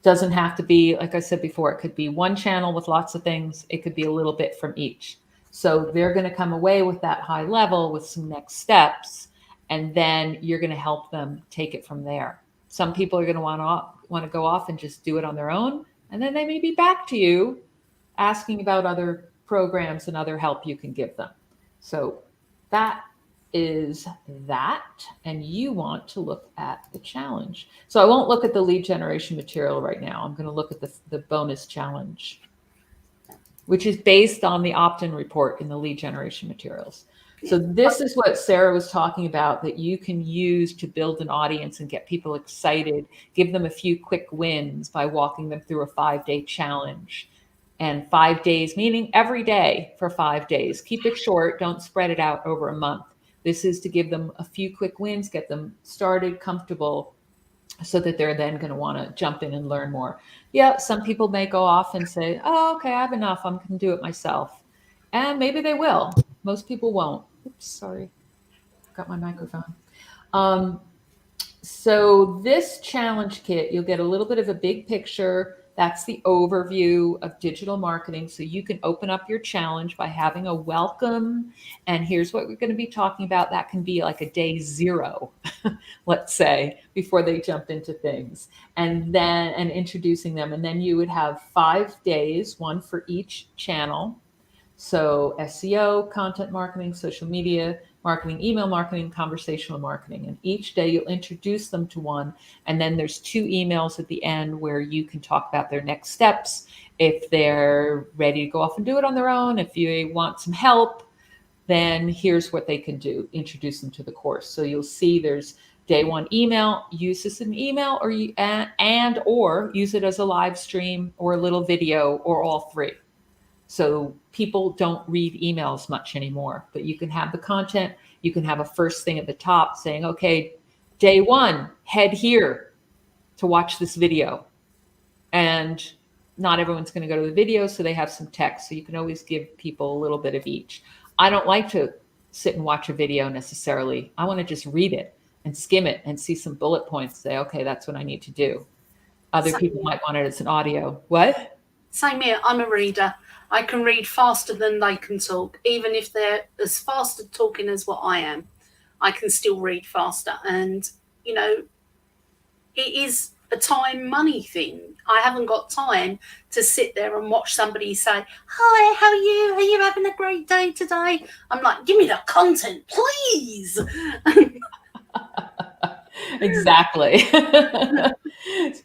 Doesn't have to be, like I said before, it could be one channel with lots of things. It could be a little bit from each. So they're going to come away with that high level with some next steps, and then you're going to help them take it from there. Some people are going to want to go off and just do it on their own, and then they may be back to you asking about other programs and other help you can give them. So that is that, and you want to look at the challenge. So I won't look at the lead generation material right now. I'm going to look at the bonus challenge, which is based on the opt-in report in the lead generation materials. So this is what Sarah was talking about, that you can use to build an audience and get people excited, give them a few quick wins by walking them through a 5-day challenge. And 5 days, meaning every day for 5 days. Keep it short. Don't spread it out over a month. This is to give them a few quick wins, get them started, comfortable, so that they're then going to want to jump in and learn more. Yeah, some people may go off and say, oh, okay, I have enough. I'm going to do it myself. And maybe they will. Most people won't. Oops, sorry. Got my microphone. So this challenge kit, you'll get a little bit of a big picture. That's the overview of digital marketing. So you can open up your challenge by having a welcome. And here's what we're going to be talking about. That can be like a day 0, let's say, before they jump into things, and introducing them. And then you would have 5 days, one for each channel. So SEO, content marketing, social media marketing, email marketing, conversational marketing. And each day you'll introduce them to one. And then there's 2 emails at the end where you can talk about their next steps. If they're ready to go off and do it on their own, if you want some help, then here's what they can do. Introduce them to the course. So you'll see there's day 1 email, use this in email, or or use it as a live stream or a little video, or all 3. So people don't read emails much anymore, but you can have the content. You can have a first thing at the top saying, okay, day 1, head here to watch this video. And not everyone's going to go to the video, so they have some text. So you can always give people a little bit of each. I don't like to sit and watch a video necessarily. I want to just read it and skim it and see some bullet points, say, okay, that's what I need to do. Other people might want it as an audio. What? Same here. I'm a reader. I can read faster than they can talk. Even if they're as fast at talking as what I am, I can still read faster. And, it is a time money thing. I haven't got time to sit there and watch somebody say, hi, how are you? Are you having a great day today? I'm like, give me the content, please. Exactly.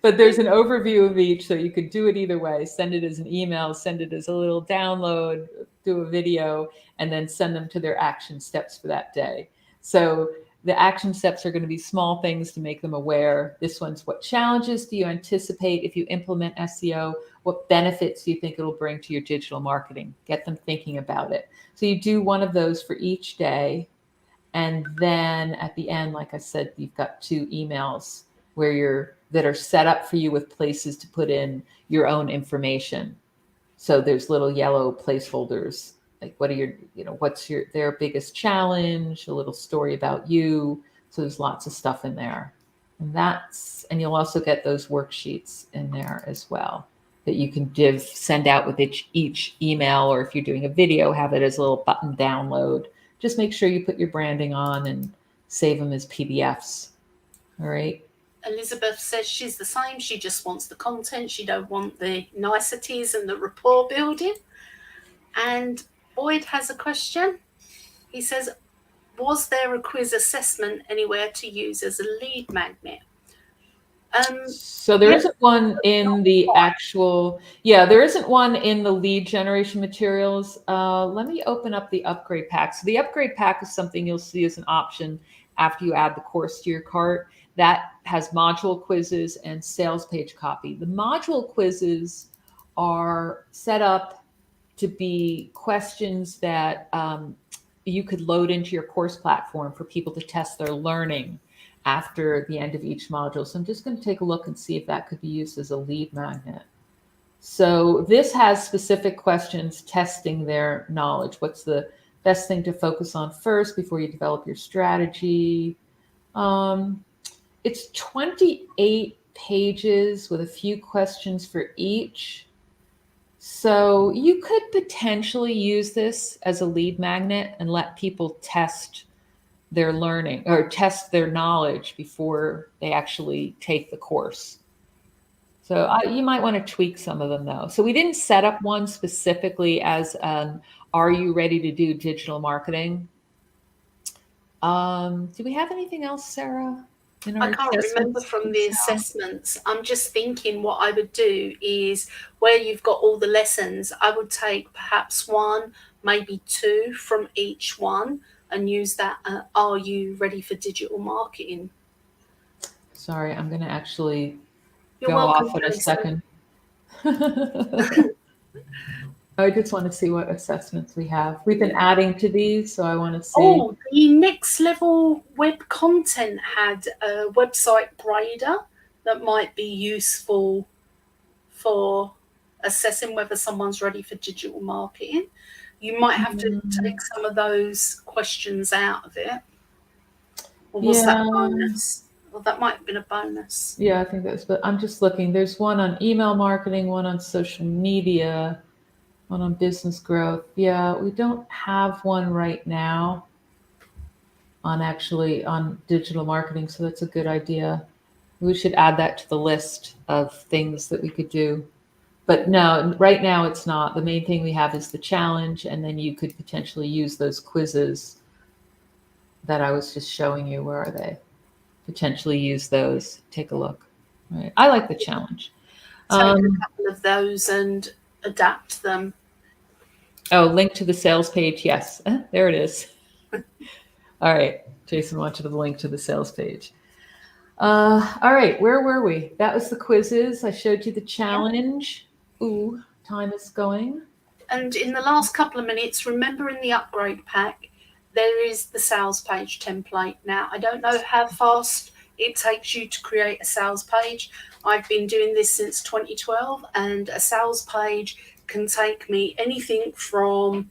But there's an overview of each, so you could do it either way. Send it as an email, send it as a little download, do a video, and then send them to their action steps for that day. So the action steps are going to be small things to make them aware. This one's, what challenges do you anticipate if you implement SEO? What benefits do you think it'll bring to your digital marketing? Get them thinking about it. So you do one of those for each day. And then at the end, like I said, you've got 2 emails that are set up for you with places to put in your own information. So there's little yellow placeholders, like what's their biggest challenge, a little story about you. So there's lots of stuff in there. And you'll also get those worksheets in there as well that you can send out with each email, or if you're doing a video, have it as a little button download. Just make sure you put your branding on and save them as PDFs. All right. Elizabeth says she's the same. She just wants the content. She don't want the niceties and the rapport building. And Boyd has a question. He says, was there a quiz assessment anywhere to use as a lead magnet? So there isn't one in the there isn't one in the lead generation materials. Let me open up the upgrade pack. So the upgrade pack is something you'll see as an option after you add the course to your cart. That has module quizzes and sales page copy. The module quizzes are set up to be questions that you could load into your course platform for people to test their learning after the end of each module. So I'm just going to take a look and see if that could be used as a lead magnet. So this has specific questions testing their knowledge. What's the best thing to focus on first before you develop your strategy? It's 28 pages with a few questions for each. So you could potentially use this as a lead magnet and let people test their learning or test their knowledge before they actually take the course. So you might want to tweak some of them though. So we didn't set up one specifically as are you ready to do digital marketing? Do we have anything else, Sarah? I can't remember from the assessments. I'm just thinking what I would do is where you've got all the lessons, I would take perhaps 1, maybe 2 from each one and use that. Are you ready for digital marketing? Sorry, I'm going to actually You're go welcome, off in a Jason. second. I just want to see what assessments we have. We've been adding to these, so I want to see. Oh, the Next Level Web Content had a website grader that might be useful for assessing whether someone's ready for digital marketing. You might have to take some of those questions out of it. Or was that a bonus? Well, that might have been a bonus. Yeah, I think that's, but I'm just looking. There's one on email marketing, one on social media, one on business growth. Yeah, we don't have one right now on digital marketing, so that's a good idea. We should add that to the list of things that we could do. But no, right now it's not. The main thing we have is the challenge, and then you could potentially use those quizzes that I was just showing you. Where are they? Potentially use those. Take a look. Right. I like the challenge. Take a couple of those and adapt them. Oh, link to the sales page. Yes, there it is. All right. Jason wanted the link to the sales page. All right. Where were we? That was the quizzes. I showed you the challenge. Ooh, time is going. And in the last couple of minutes, remember in the upgrade pack, there is the sales page template. Now, I don't know how fast it takes you to create a sales page. I've been doing this since 2012, and a sales page can take me anything from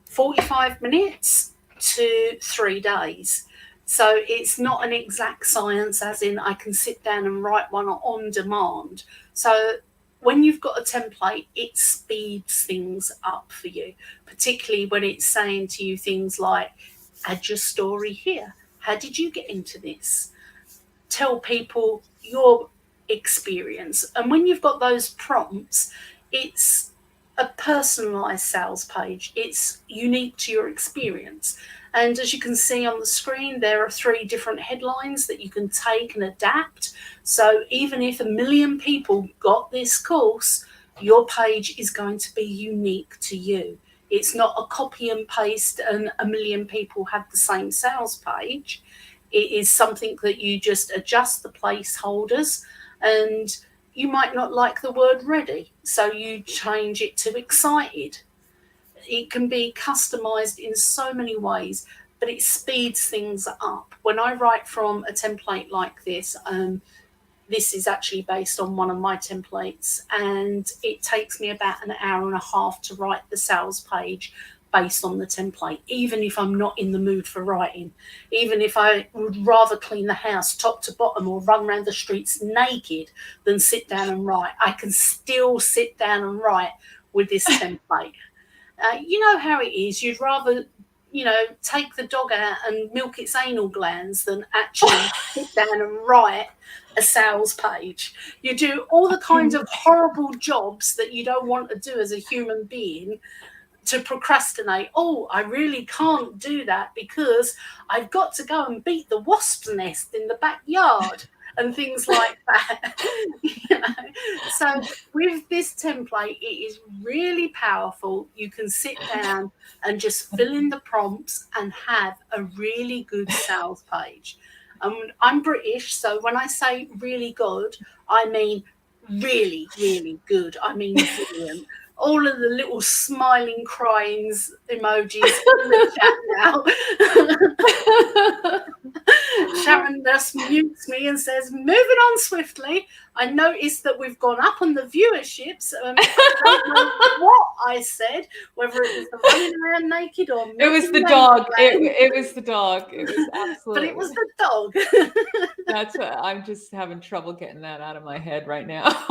45 minutes to 3 days. So it's not an exact science, as in I can sit down and write one on demand. So when you've got a template, it speeds things up for you, particularly when it's saying to you things like, add your story here. How did you get into this? Tell people your experience. And when you've got those prompts, it's a personalized sales page. It's unique to your experience. And as you can see on the screen, there are 3 different headlines that you can take and adapt. So even if 1 million people got this course, your page is going to be unique to you. It's not a copy and paste and 1 million people have the same sales page. It is something that you just adjust the placeholders, and you might not like the word ready, so you change it to excited. It can be customized in so many ways. but it speeds things up. When I write from a template like this, this is actually based on one of my templates, and it takes me about an hour and a half to write the sales page based on the template, even if I'm not in the mood for writing. Even if I would rather clean the house top to bottom or run around the streets naked than sit down and write, I can still sit down and write with this template. You know how it is. You'd rather, take the dog out and milk its anal glands than actually sit down and write a sales page. You do all the kinds of horrible jobs that you don't want to do as a human being to procrastinate. Oh, I really can't do that because I've got to go and beat the wasp's nest in the backyard and things like that. So with this template, it is really powerful. You can sit down and just fill in the prompts and have a really good sales page. I'm British, so when I say really good, I mean really, really good. I mean brilliant. All of the little smiling, crying emojis in the chat now. Sharon just mutes me and says, moving on swiftly. I noticed that we've gone up on the viewerships. I don't know what I said, whether it was the running around naked or it was the dog. It was the dog. It was absolutely. But it was the dog. That's what, I'm just having trouble getting that out of my head right now.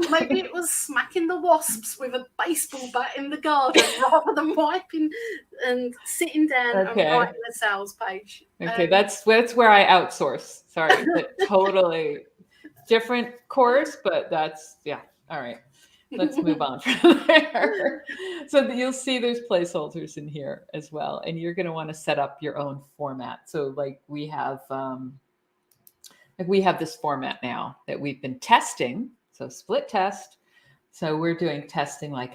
Maybe it was smacking the wasps with a baseball bat in the garden rather than wiping and sitting down and writing a sales page. Okay, that's where I outsource. Sorry, but totally different course, but that's, yeah. All right, let's move on from there. So you'll see there's placeholders in here as well, and you're going to want to set up your own format. So like we have this format now that we've been testing. So split test. So we're doing testing, like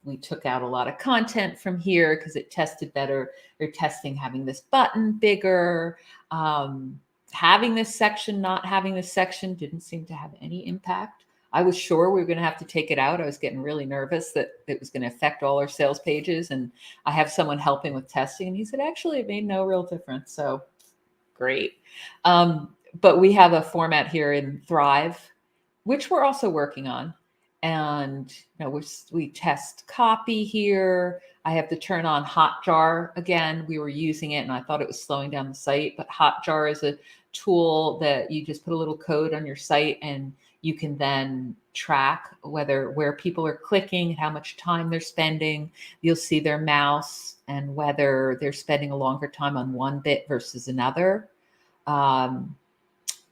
we took out a lot of content from here because it tested better. We're testing having this button bigger, having this section, not having this section didn't seem to have any impact. I was sure we were going to have to take it out. I was getting really nervous that it was going to affect all our sales pages. And I have someone helping with testing, and he said, actually, it made no real difference. So great. But we have a format here in Thrive, which we're also working on. And we test copy here. I have to turn on Hotjar again. We were using it and I thought it was slowing down the site, but Hotjar is a tool that you just put a little code on your site and you can then track where people are clicking, how much time they're spending. You'll see their mouse and whether they're spending a longer time on one bit versus another.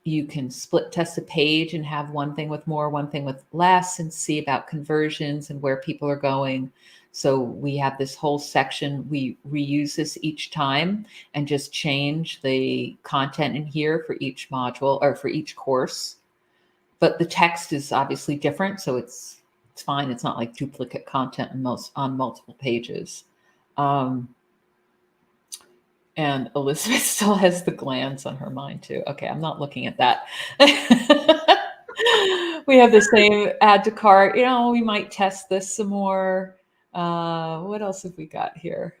You can split test a page and have one thing with more, one thing with less, and see about conversions and where people are going. So we have this whole section. We reuse this each time and just change the content in here for each module or for each course. But the text is obviously different, so it's fine. It's not like duplicate content on multiple pages. And Elizabeth still has the glands on her mind too. Okay, I'm not looking at that. We have the same add to cart. We might test this some more. What else have we got here?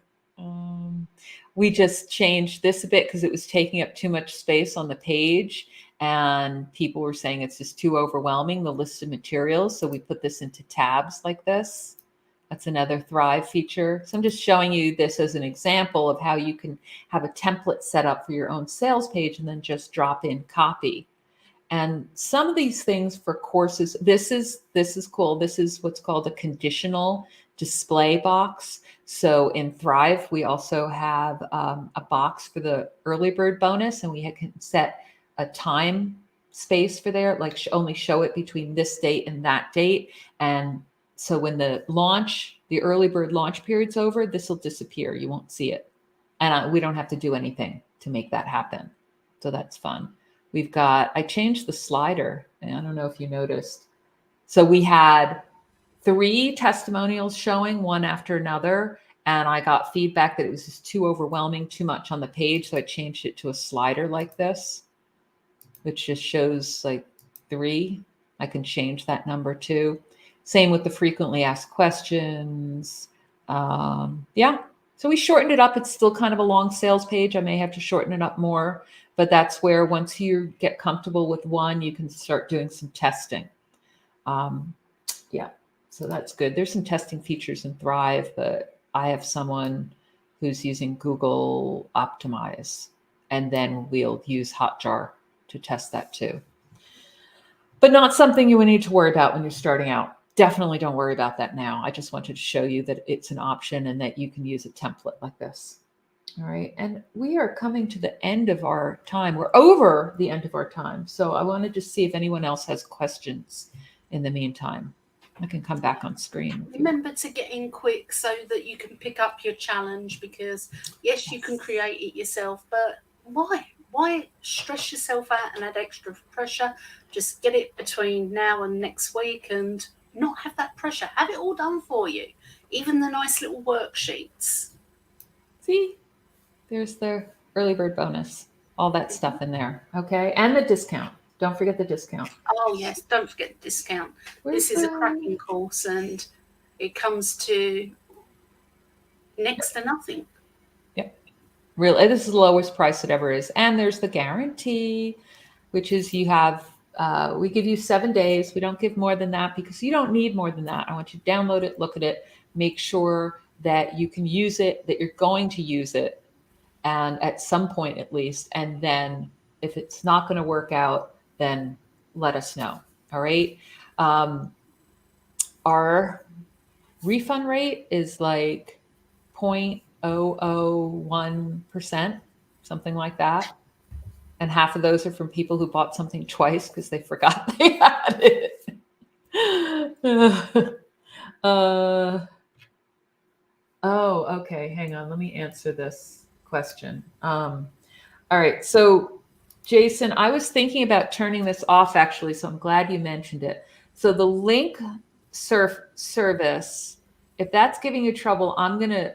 We just changed this a bit because it was taking up too much space on the page. And people were saying it's just too overwhelming, the list of materials. So we put this into tabs like this. That's another Thrive feature. So I'm just showing you this as an example of how you can have a template set up for your own sales page and then just drop in copy. And some of these things for courses, this is cool. This is what's called a conditional display box. So in Thrive, we also have a box for the early bird bonus, and we can set a time space for there, like only show it between this date and that date. And so when the early bird launch period's over, this will disappear. You won't see it. And we don't have to do anything to make that happen. So that's fun. I changed the slider, and I don't know if you noticed. So we had 3 testimonials showing one after another, and I got feedback that it was just too overwhelming, too much on the page. So I changed it to a slider like this, which just shows like 3. I can change that number too. Same with the frequently asked questions. Yeah. So we shortened it up. It's still kind of a long sales page. I may have to shorten it up more, but that's where once you get comfortable with one, you can start doing some testing. Yeah, so that's good. There's some testing features in Thrive, but I have someone who's using Google Optimize, and then we'll use Hotjar to test that too. But not something you would need to worry about when you're starting out. Definitely don't worry about that now. I just wanted to show you that it's an option and that you can use a template like this. All right, and we are coming to the end of our time. We're over the end of our time. So I wanted to see if anyone else has questions in the meantime. I can come back on screen. Remember to get in quick so that you can pick up your challenge, because yes, you can create it yourself, but why stress yourself out and add extra pressure? Just get it between now and next week and not have that pressure. Have it all done for you, even the nice little worksheets. See, there's the early bird bonus, all that stuff in there. Okay, and the discount. Don't forget the discount. Oh yes, don't forget the discount. This is a cracking course, and it comes to next to nothing. Yep. Really, this is the lowest price it ever is. And there's the guarantee, which is you have, we give you 7 days. We don't give more than that because you don't need more than that. I want you to download it, look at it, make sure that you can use it, that you're going to use it, and at some point at least. And then if it's not going to work out, then let us know. All right. Our refund rate is like 0.001%, something like that. And half of those are from people who bought something twice because they forgot they had it. Oh, okay. Hang on. Let me answer this question. All right. So, Jason, I was thinking about turning this off actually, so I'm glad you mentioned it. So the link service, if that's giving you trouble, I'm going to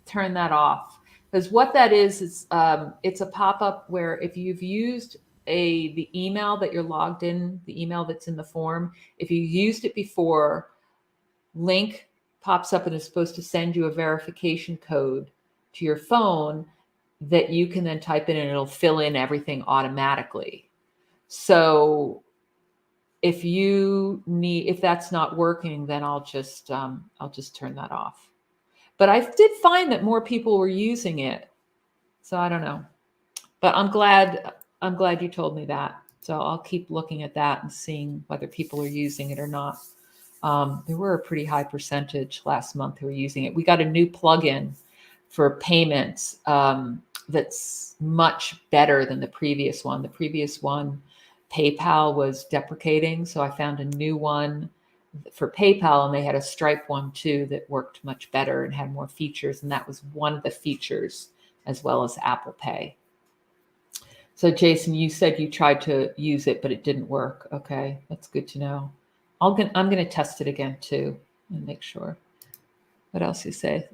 turn that off, because what that is it's a pop-up where if you've used the email that you're logged in, the email that's in the form, if you used it before, link pops up and is supposed to send you a verification code to your phone that you can then type in and it'll fill in everything automatically. So if that's not working, then I'll just turn that off. But I did find that more people were using it. So I don't know. But I'm glad you told me that. So I'll keep looking at that and seeing whether people are using it or not. There were a pretty high percentage last month who were using it. We got a new plugin for payments that's much better than the previous one. The previous one, PayPal was deprecating, so I found a new one for PayPal, and they had a Stripe one too that worked much better and had more features, and that was one of the features, as well as Apple Pay. So Jason, you said you tried to use it, but it didn't work. Okay, that's good to know. I'm going to test it again too and make sure. What else you say?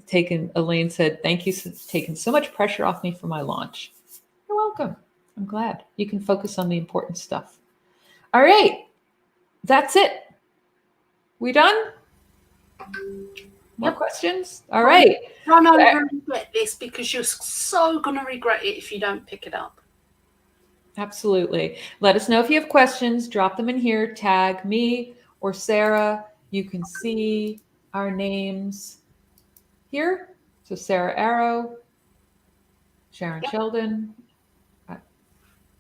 Elaine said, thank you for taking so much pressure off me for my launch. You're welcome. I'm glad. You can focus on the important stuff. All right. That's it. We done? More questions? All right. Run over and get this, because you're so going to regret it if you don't pick it up. Absolutely. Let us know if you have questions. Drop them in here. Tag me or Sarah. You can see our names here. So Sarah Arrow, Sharon Sheldon.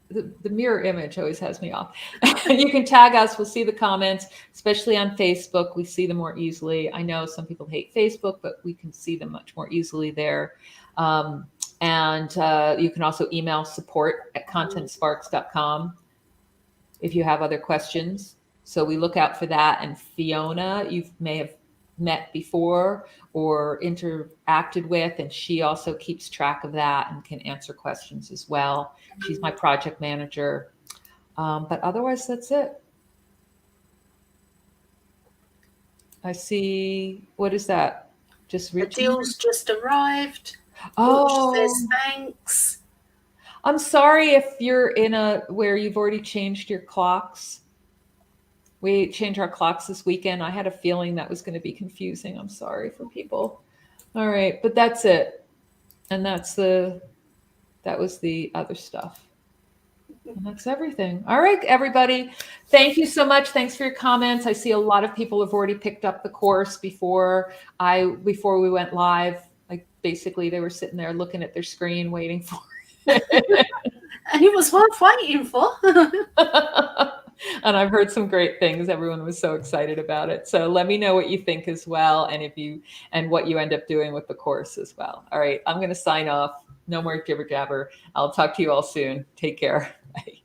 The mirror image always has me off. You can tag us. We'll see the comments, especially on Facebook. We see them more easily. I know some people hate Facebook, but we can see them much more easily there. And you can also email support@contentsparks.com if you have other questions. So we look out for that. And Fiona, you may have met before or interacted with, and she also keeps track of that and can answer questions as well. She's my project manager. But otherwise, that's it. I see. What is that? Just the deal's just arrived. Oh, says thanks. I'm sorry if you're in where you've already changed your clocks. We changed our clocks this weekend. I had a feeling that was going to be confusing. I'm sorry for people. All right, but that's it. And that was the other stuff. And that's everything. All right, everybody. Thank you so much. Thanks for your comments. I see a lot of people have already picked up the course before we went live. Like basically they were sitting there looking at their screen waiting for it. And it was worth waiting for. And I've heard some great things. Everyone was so excited about it. So let me know what you think as well, and what you end up doing with the course as well. All right, I'm going to sign off. No more jibber jabber. I'll talk to you all soon. Take care. Bye.